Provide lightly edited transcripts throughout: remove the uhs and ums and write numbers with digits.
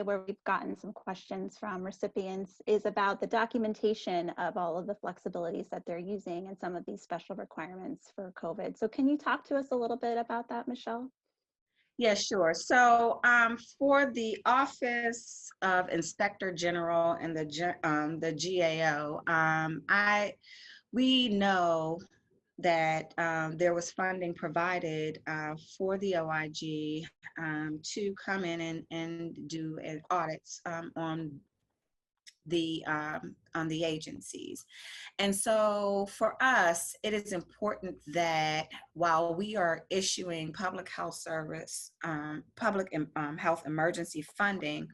where we've gotten some questions from recipients is about the documentation of all of the flexibilities that they're using and some of these special requirements for COVID. So can you talk to us a little bit about that, Michelle? Yeah, sure. So for the Office of Inspector General and the GAO, we know that there was funding provided for the OIG to come in and do audits on the agencies. And so for us, it is important that while we are issuing public health service, public health emergency funding,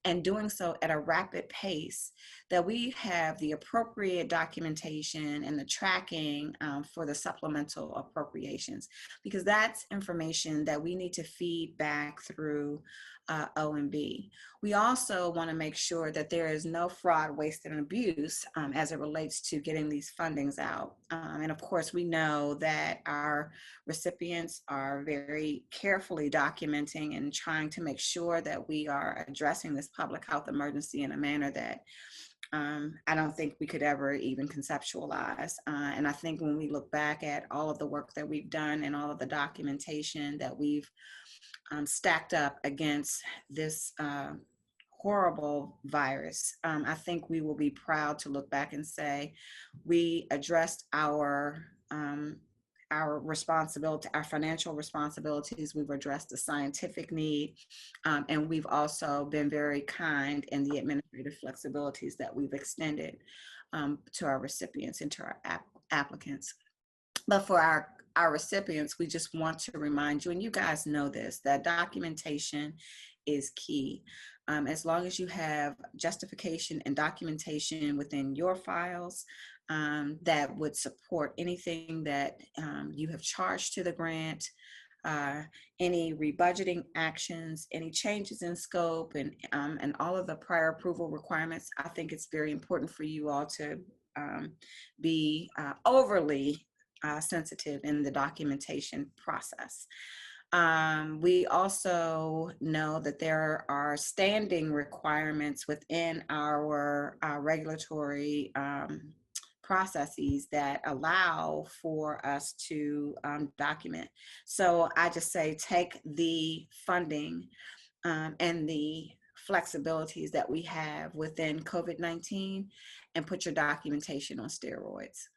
and doing so at a rapid pace, that we have the appropriate documentation and the tracking for the supplemental appropriations, because that's information that we need to feed back through OMB. We also want to make sure that there is no fraud, waste, and abuse as it relates to getting these fundings out. And of course, we know that our recipients are very carefully documenting and trying to make sure that we are addressing this public health emergency in a manner that I don't think we could ever even conceptualize. And I think when we look back at all of the work that we've done and all of the documentation that we've stacked up against this horrible virus, I think we will be proud to look back and say we addressed our responsibility, our financial responsibilities. We've addressed the scientific need, and we've also been very kind in the administrative flexibilities that we've extended to our recipients and to our applicants. But for our recipients, we just want to remind you, and you guys know this, that documentation is key. As long as you have justification and documentation within your files that would support anything that you have charged to the grant, any rebudgeting actions, any changes in scope, and all of the prior approval requirements, I think it's very important for you all to be overly sensitive in the documentation process. We also know that there are standing requirements within our regulatory processes that allow for us to document. So I just say take the funding and the flexibilities that we have within COVID-19 and put your documentation on steroids.